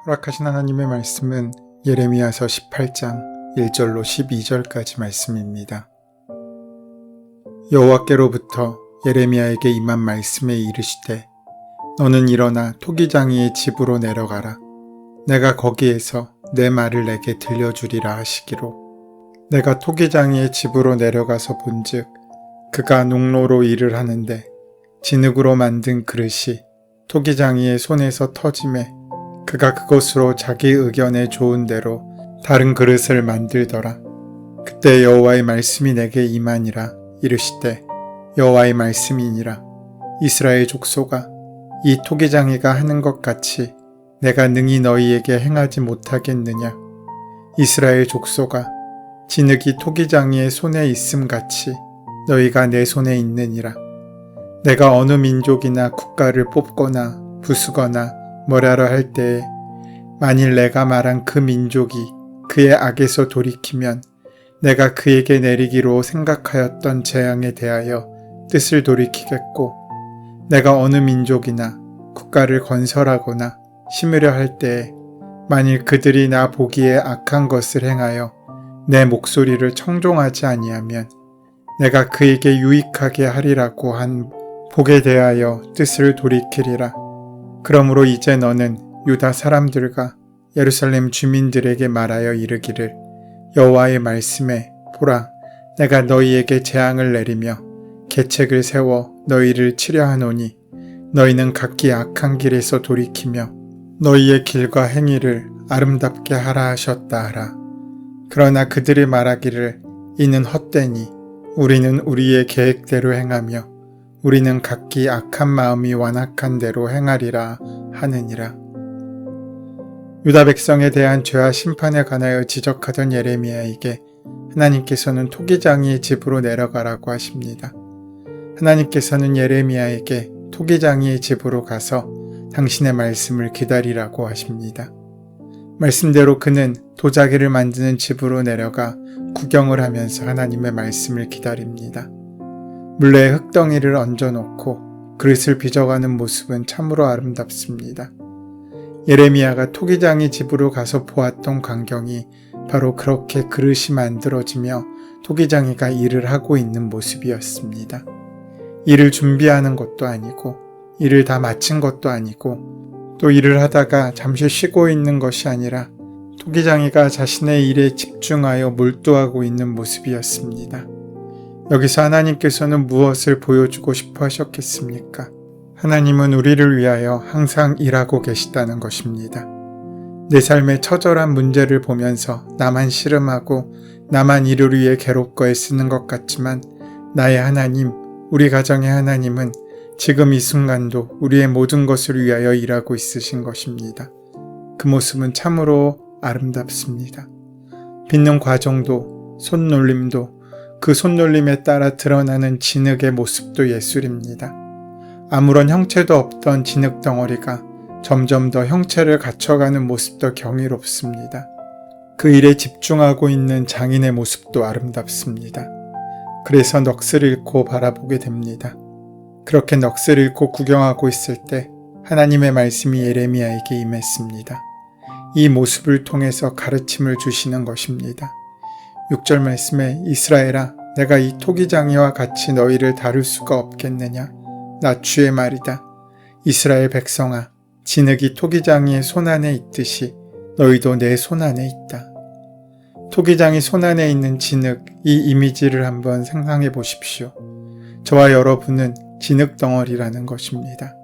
허락하신 하나님의 말씀은 예레미야서 18장 1절로 12절까지 말씀입니다. 여호와께로부터 예레미야에게 임한 말씀에 이르시되 너는 일어나 토기장이의 집으로 내려가라. 내가 거기에서 내 말을 내게 들려주리라 하시기로 내가 토기장이의 집으로 내려가서 본즉 그가 농로로 일을 하는데 진흙으로 만든 그릇이 토기장이의 손에서 터지매 그가 그것으로 자기 의견에 좋은 대로 다른 그릇을 만들더라. 그때 여호와의 말씀이 내게 임하니라. 이르시되 여호와의 말씀이니라. 이스라엘 족속아, 이 토기장이가 하는 것 같이 내가 능히 너희에게 행하지 못하겠느냐. 이스라엘 족속아, 진흙이 토기장이의 손에 있음 같이 너희가 내 손에 있느니라. 내가 어느 민족이나 국가를 뽑거나 부수거나 뭐라로 할 때에 만일 내가 말한 그 민족이 그의 악에서 돌이키면 내가 그에게 내리기로 생각하였던 재앙에 대하여 뜻을 돌이키겠고 내가 어느 민족이나 국가를 건설하거나 심으려 할 때에 만일 그들이 나 보기에 악한 것을 행하여 내 목소리를 청종하지 아니하면 내가 그에게 유익하게 하리라고 한 복에 대하여 뜻을 돌이키리라. 그러므로 이제 너는 유다 사람들과 예루살렘 주민들에게 말하여 이르기를 여호와의 말씀에 보라, 내가 너희에게 재앙을 내리며 계책을 세워 너희를 치려 하노니 너희는 각기 악한 길에서 돌이키며 너희의 길과 행위를 아름답게 하라 하셨다 하라. 그러나 그들이 말하기를 이는 헛되니 우리는 우리의 계획대로 행하며 우리는 각기 악한 마음이 완악한 대로 행하리라 하느니라. 유다 백성에 대한 죄와 심판에 관하여 지적하던 예레미야에게 하나님께서는 토기장이의 집으로 내려가라고 하십니다. 하나님께서는 예레미야에게 토기장이의 집으로 가서 당신의 말씀을 기다리라고 하십니다. 말씀대로 그는 도자기를 만드는 집으로 내려가 구경을 하면서 하나님의 말씀을 기다립니다. 물레에 흙덩이를 얹어놓고 그릇을 빚어가는 모습은 참으로 아름답습니다. 예레미야가 토기장이 집으로 가서 보았던 광경이 바로 그렇게 그릇이 만들어지며 토기장이가 일을 하고 있는 모습이었습니다. 일을 준비하는 것도 아니고 일을 다 마친 것도 아니고 또 일을 하다가 잠시 쉬고 있는 것이 아니라 토기장이가 자신의 일에 집중하여 몰두하고 있는 모습이었습니다. 여기서 하나님께서는 무엇을 보여주고 싶어 하셨겠습니까? 하나님은 우리를 위하여 항상 일하고 계시다는 것입니다. 내 삶의 처절한 문제를 보면서 나만 씨름하고 나만 이를 위해 괴롭고 애쓰는 것 같지만 나의 하나님, 우리 가정의 하나님은 지금 이 순간도 우리의 모든 것을 위하여 일하고 있으신 것입니다. 그 모습은 참으로 아름답습니다. 빚는 과정도 손놀림도 그 손놀림에 따라 드러나는 진흙의 모습도 예술입니다. 아무런 형체도 없던 진흙 덩어리가 점점 더 형체를 갖춰가는 모습도 경이롭습니다. 그 일에 집중하고 있는 장인의 모습도 아름답습니다. 그래서 넋을 잃고 바라보게 됩니다. 그렇게 넋을 잃고 구경하고 있을 때 하나님의 말씀이 예레미야에게 임했습니다. 이 모습을 통해서 가르침을 주시는 것입니다. 6절 말씀에 이스라엘아, 내가 이 토기장이와 같이 너희를 다룰 수가 없겠느냐? 나 주의 말이다. 이스라엘 백성아, 진흙이 토기장이의 손안에 있듯이 너희도 내 손안에 있다. 토기장이 손안에 있는 진흙, 이 이미지를 한번 상상해 보십시오. 저와 여러분은 진흙 덩어리라는 것입니다.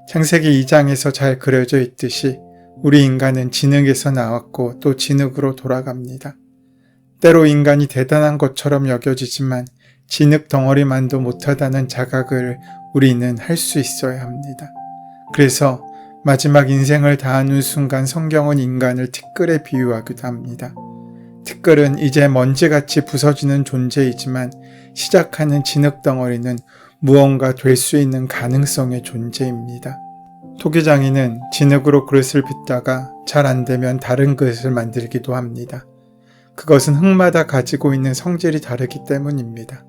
창세기 2장에서 잘 그려져 있듯이 우리 인간은 진흙에서 나왔고 또 진흙으로 돌아갑니다. 때로 인간이 대단한 것처럼 여겨지지만 진흙 덩어리만도 못하다는 자각을 우리는 할 수 있어야 합니다. 그래서 마지막 인생을 다하는 순간 성경은 인간을 티끌에 비유하기도 합니다. 티끌은 이제 먼지같이 부서지는 존재이지만 시작하는 진흙 덩어리는 무언가 될 수 있는 가능성의 존재입니다. 토기장이는 진흙으로 그릇을 빚다가 잘 안되면 다른 그릇을 만들기도 합니다. 그것은 흙마다 가지고 있는 성질이 다르기 때문입니다.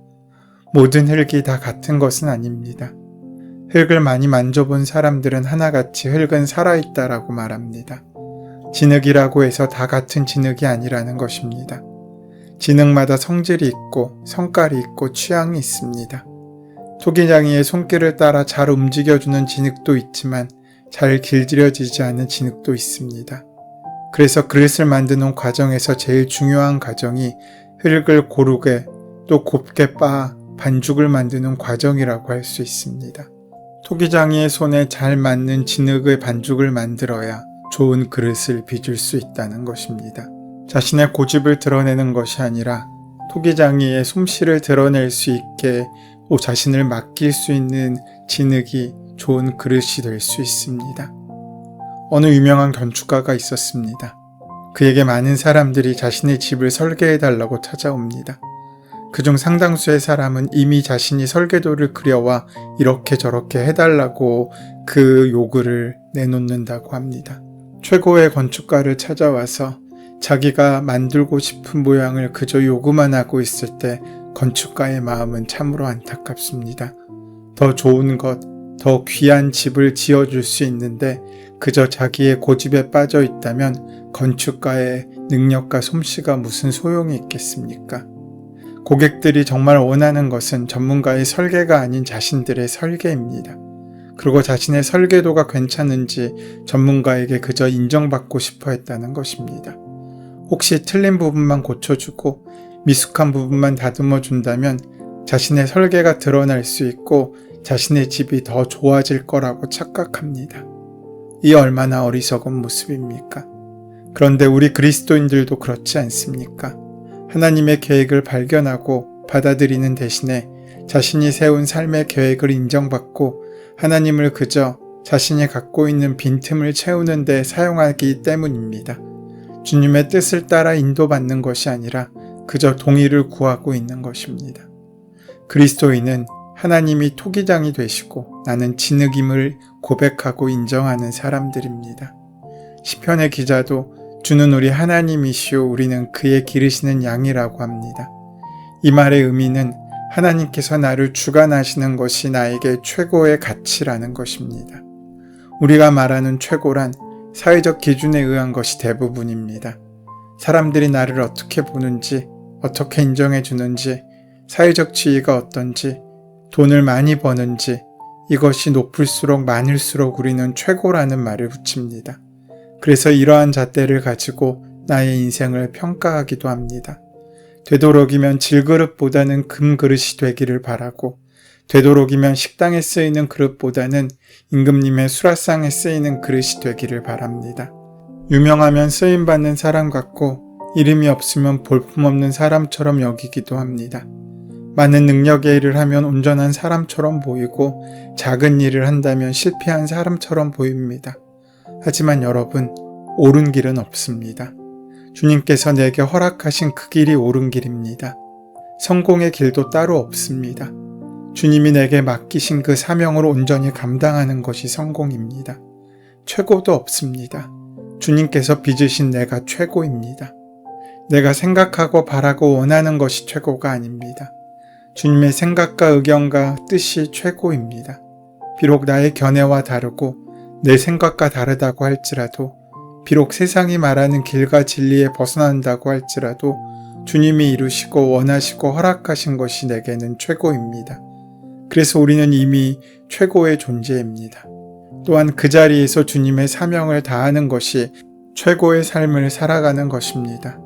모든 흙이 다 같은 것은 아닙니다. 흙을 많이 만져본 사람들은 하나같이 흙은 살아있다라고 말합니다. 진흙이라고 해서 다 같은 진흙이 아니라는 것입니다. 진흙마다 성질이 있고 성깔이 있고 취향이 있습니다. 토기장이의 손길을 따라 잘 움직여주는 진흙도 있지만 잘 길들여지지 않은 진흙도 있습니다. 그래서 그릇을 만드는 과정에서 제일 중요한 과정이 흙을 고르게 또 곱게 빻아 반죽을 만드는 과정이라고 할 수 있습니다. 토기장이의 손에 잘 맞는 진흙의 반죽을 만들어야 좋은 그릇을 빚을 수 있다는 것입니다. 자신의 고집을 드러내는 것이 아니라 토기장이의 솜씨를 드러낼 수 있게 자신을 맡길 수 있는 진흙이 좋은 그릇이 될 수 있습니다. 어느 유명한 건축가가 있었습니다. 그에게 많은 사람들이 자신의 집을 설계해달라고 찾아옵니다. 그중 상당수의 사람은 이미 자신이 설계도를 그려와 이렇게 저렇게 해달라고 그 요구를 내놓는다고 합니다. 최고의 건축가를 찾아와서 자기가 만들고 싶은 모양을 그저 요구만 하고 있을 때 건축가의 마음은 참으로 안타깝습니다. 더 좋은 것, 더 귀한 집을 지어줄 수 있는데 그저 자기의 고집에 빠져 있다면 건축가의 능력과 솜씨가 무슨 소용이 있겠습니까? 고객들이 정말 원하는 것은 전문가의 설계가 아닌 자신들의 설계입니다. 그리고 자신의 설계도가 괜찮은지 전문가에게 그저 인정받고 싶어 했다는 것입니다. 혹시 틀린 부분만 고쳐주고 미숙한 부분만 다듬어 준다면 자신의 설계가 드러날 수 있고 자신의 집이 더 좋아질 거라고 착각합니다. 이 얼마나 어리석은 모습입니까? 그런데 우리 그리스도인들도 그렇지 않습니까? 하나님의 계획을 발견하고 받아들이는 대신에 자신이 세운 삶의 계획을 인정받고 하나님을 그저 자신이 갖고 있는 빈틈을 채우는 데 사용하기 때문입니다. 주님의 뜻을 따라 인도받는 것이 아니라 그저 동의를 구하고 있는 것입니다. 그리스도인은 하나님이 토기장이 되시고 나는 진흙임을 고백하고 인정하는 사람들입니다. 시편의 기자도 주는 우리 하나님이시오 우리는 그의 기르시는 양이라고 합니다. 이 말의 의미는 하나님께서 나를 주관하시는 것이 나에게 최고의 가치라는 것입니다. 우리가 말하는 최고란 사회적 기준에 의한 것이 대부분입니다. 사람들이 나를 어떻게 보는지, 어떻게 인정해 주는지, 사회적 지위가 어떤지, 돈을 많이 버는지 이것이 높을수록 많을수록 우리는 최고라는 말을 붙입니다. 그래서 이러한 잣대를 가지고 나의 인생을 평가하기도 합니다. 되도록이면 질그릇보다는 금그릇이 되기를 바라고 되도록이면 식당에 쓰이는 그릇보다는 임금님의 수라상에 쓰이는 그릇이 되기를 바랍니다. 유명하면 쓰임받는 사람 같고 이름이 없으면 볼품없는 사람처럼 여기기도 합니다. 많은 능력의 일을 하면 온전한 사람처럼 보이고 작은 일을 한다면 실패한 사람처럼 보입니다. 하지만 여러분, 옳은 길은 없습니다. 주님께서 내게 허락하신 그 길이 옳은 길입니다. 성공의 길도 따로 없습니다. 주님이 내게 맡기신 그 사명을 온전히 감당하는 것이 성공입니다. 최고도 없습니다. 주님께서 빚으신 내가 최고입니다. 내가 생각하고 바라고 원하는 것이 최고가 아닙니다. 주님의 생각과 의견과 뜻이 최고입니다. 비록 나의 견해와 다르고 내 생각과 다르다고 할지라도 비록 세상이 말하는 길과 진리에 벗어난다고 할지라도 주님이 이루시고 원하시고 허락하신 것이 내게는 최고입니다. 그래서 우리는 이미 최고의 존재입니다. 또한 그 자리에서 주님의 사명을 다하는 것이 최고의 삶을 살아가는 것입니다.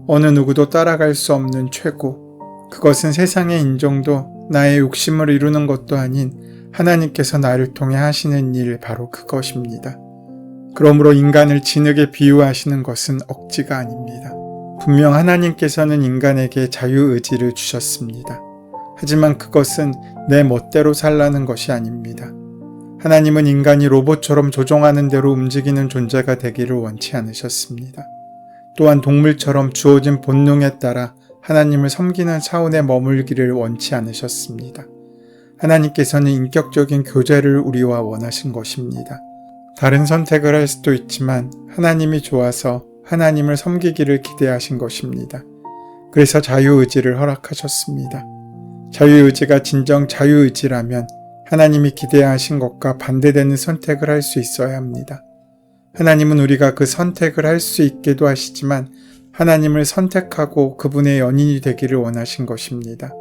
어느 누구도 따라갈 수 없는 최고, 그것은 세상의 인정도 나의 욕심을 이루는 것도 아닌 하나님께서 나를 통해 하시는 일 바로 그것입니다. 그러므로 인간을 진흙에 비유하시는 것은 억지가 아닙니다. 분명 하나님께서는 인간에게 자유의지를 주셨습니다. 하지만 그것은 내 멋대로 살라는 것이 아닙니다. 하나님은 인간이 로봇처럼 조종하는 대로 움직이는 존재가 되기를 원치 않으셨습니다. 또한 동물처럼 주어진 본능에 따라 하나님을 섬기는 차원에 머물기를 원치 않으셨습니다. 하나님께서는 인격적인 교제를 우리와 원하신 것입니다. 다른 선택을 할 수도 있지만 하나님이 좋아서 하나님을 섬기기를 기대하신 것입니다. 그래서 자유의지를 허락하셨습니다. 자유의지가 진정 자유의지라면 하나님이 기대하신 것과 반대되는 선택을 할 수 있어야 합니다. 하나님은 우리가 그 선택을 할 수 있게도 하시지만 하나님을 선택하고 그분의 연인이 되기를 원하신 것입니다.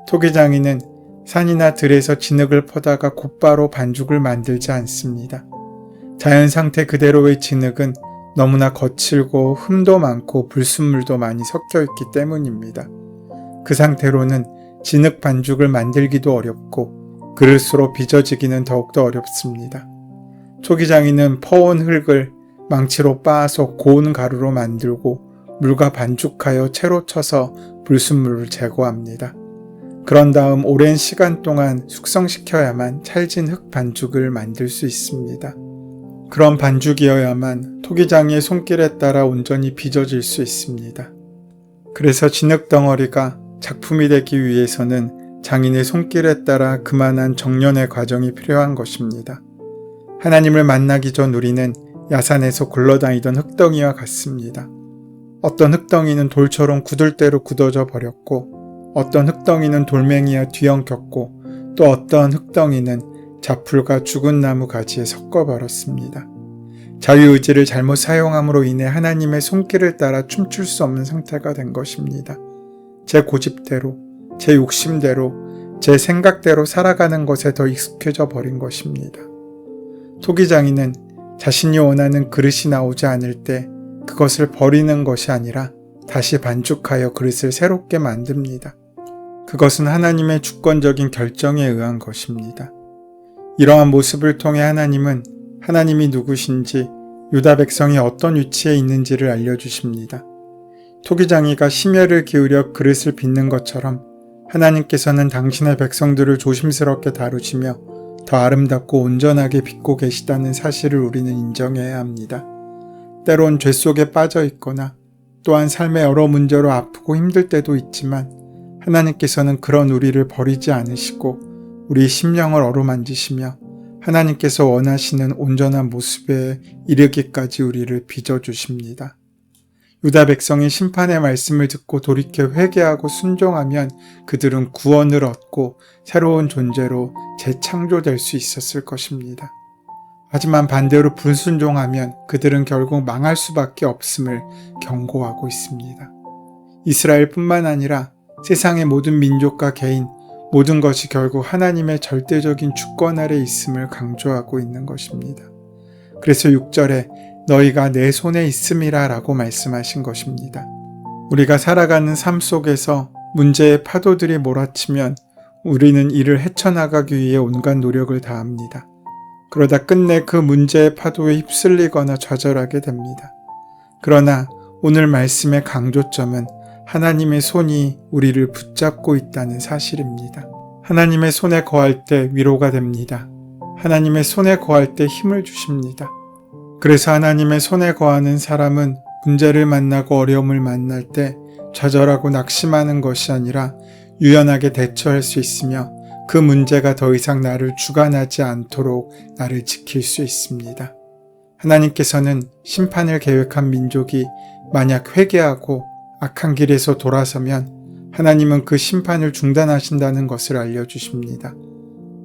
토기장이는 산이나 들에서 진흙을 퍼다가 곧바로 반죽을 만들지 않습니다. 자연 상태 그대로의 진흙은 너무나 거칠고 흠도 많고 불순물도 많이 섞여 있기 때문입니다. 그 상태로는 진흙 반죽을 만들기도 어렵고 그릇으로 빚어지기는 더욱더 어렵습니다. 토기장이는 퍼온 흙을 망치로 빻아서 고운 가루로 만들고 물과 반죽하여 채로 쳐서 불순물을 제거합니다. 그런 다음 오랜 시간 동안 숙성시켜야만 찰진 흙 반죽을 만들 수 있습니다. 그런 반죽이어야만 토기장이의 손길에 따라 온전히 빚어질 수 있습니다. 그래서 진흙 덩어리가 작품이 되기 위해서는 장인의 손길에 따라 그만한 정련의 과정이 필요한 것입니다. 하나님을 만나기 전 우리는 야산에서 굴러다니던 흙덩이와 같습니다. 어떤 흙덩이는 돌처럼 굳을 대로 굳어져 버렸고 어떤 흙덩이는 돌멩이와 뒤엉켰고 또 어떤 흙덩이는 자풀과 죽은 나무 가지에 섞어버렸습니다. 자유의지를 잘못 사용함으로 인해 하나님의 손길을 따라 춤출 수 없는 상태가 된 것입니다. 제 고집대로, 제 욕심대로, 제 생각대로 살아가는 것에 더 익숙해져 버린 것입니다. 토기장이는 자신이 원하는 그릇이 나오지 않을 때 그것을 버리는 것이 아니라 다시 반죽하여 그릇을 새롭게 만듭니다. 그것은 하나님의 주권적인 결정에 의한 것입니다. 이러한 모습을 통해 하나님은 하나님이 누구신지 유다 백성이 어떤 위치에 있는지를 알려주십니다. 토기장이가 심혈을 기울여 그릇을 빚는 것처럼 하나님께서는 당신의 백성들을 조심스럽게 다루시며 더 아름답고 온전하게 빚고 계시다는 사실을 우리는 인정해야 합니다. 때론 죄 속에 빠져 있거나 또한 삶의 여러 문제로 아프고 힘들 때도 있지만 하나님께서는 그런 우리를 버리지 않으시고 우리 심령을 어루만지시며 하나님께서 원하시는 온전한 모습에 이르기까지 우리를 빚어주십니다. 유다 백성이 심판의 말씀을 듣고 돌이켜 회개하고 순종하면 그들은 구원을 얻고 새로운 존재로 재창조될 수 있었을 것입니다. 하지만 반대로 불순종하면 그들은 결국 망할 수밖에 없음을 경고하고 있습니다. 이스라엘뿐만 아니라 세상의 모든 민족과 개인, 모든 것이 결국 하나님의 절대적인 주권 아래 있음을 강조하고 있는 것입니다. 그래서 6절에 너희가 내 손에 있음이라 라고 말씀하신 것입니다. 우리가 살아가는 삶 속에서 문제의 파도들이 몰아치면 우리는 이를 헤쳐나가기 위해 온갖 노력을 다합니다. 그러다 끝내 그 문제의 파도에 휩쓸리거나 좌절하게 됩니다. 그러나 오늘 말씀의 강조점은 하나님의 손이 우리를 붙잡고 있다는 사실입니다. 하나님의 손에 거할 때 위로가 됩니다. 하나님의 손에 거할 때 힘을 주십니다. 그래서 하나님의 손에 거하는 사람은 문제를 만나고 어려움을 만날 때 좌절하고 낙심하는 것이 아니라 유연하게 대처할 수 있으며 그 문제가 더 이상 나를 주관하지 않도록 나를 지킬 수 있습니다. 하나님께서는 심판을 계획한 민족이 만약 회개하고 악한 길에서 돌아서면 하나님은 그 심판을 중단하신다는 것을 알려주십니다.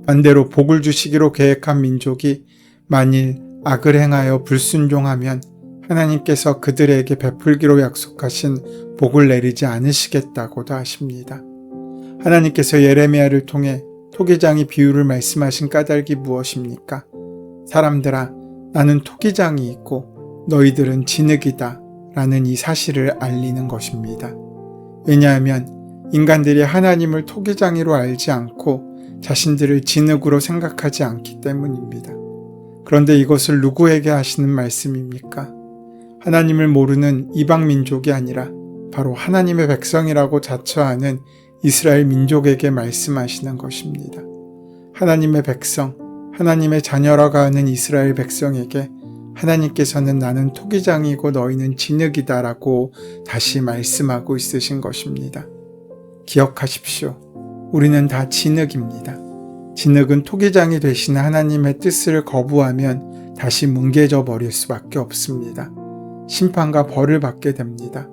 반대로 복을 주시기로 계획한 민족이 만일 악을 행하여 불순종하면 하나님께서 그들에게 베풀기로 약속하신 복을 내리지 않으시겠다고도 하십니다. 하나님께서 예레미야를 통해 토기장이 비유를 말씀하신 까닭이 무엇입니까? 사람들아, 나는 토기장이 있고 너희들은 진흙이다 라는 이 사실을 알리는 것입니다. 왜냐하면 인간들이 하나님을 토기장이로 알지 않고 자신들을 진흙으로 생각하지 않기 때문입니다. 그런데 이것을 누구에게 하시는 말씀입니까? 하나님을 모르는 이방 민족이 아니라 바로 하나님의 백성이라고 자처하는 이스라엘 민족에게 말씀하시는 것입니다. 하나님의 백성, 하나님의 자녀라고 하는 이스라엘 백성에게 하나님께서는 나는 토기장이고 너희는 진흙이다 라고 다시 말씀하고 있으신 것입니다. 기억하십시오. 우리는 다 진흙입니다. 진흙은 토기장이 되시는 하나님의 뜻을 거부하면 다시 뭉개져 버릴 수밖에 없습니다. 심판과 벌을 받게 됩니다.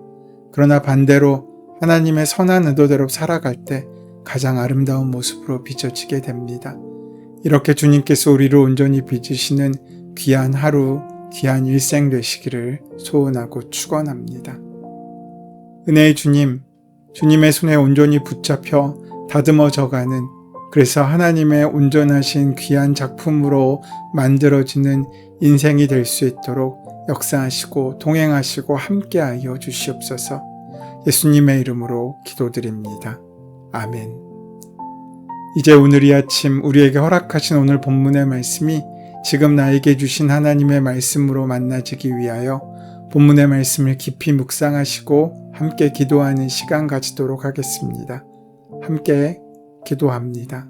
그러나 반대로 하나님의 선한 의도대로 살아갈 때 가장 아름다운 모습으로 비춰지게 됩니다. 이렇게 주님께서 우리를 온전히 빚으시는 귀한 하루, 귀한 일생 되시기를 소원하고 축원합니다. 은혜의 주님, 주님의 손에 온전히 붙잡혀 다듬어져가는, 그래서 하나님의 온전하신 귀한 작품으로 만들어지는 인생이 될 수 있도록 역사하시고 동행하시고 함께하여 주시옵소서. 예수님의 이름으로 기도드립니다. 아멘. 이제 오늘 이 아침 우리에게 허락하신 오늘 본문의 말씀이 지금 나에게 주신 하나님의 말씀으로 만나지기 위하여 본문의 말씀을 깊이 묵상하시고 함께 기도하는 시간 가지도록 하겠습니다. 함께 기도합니다.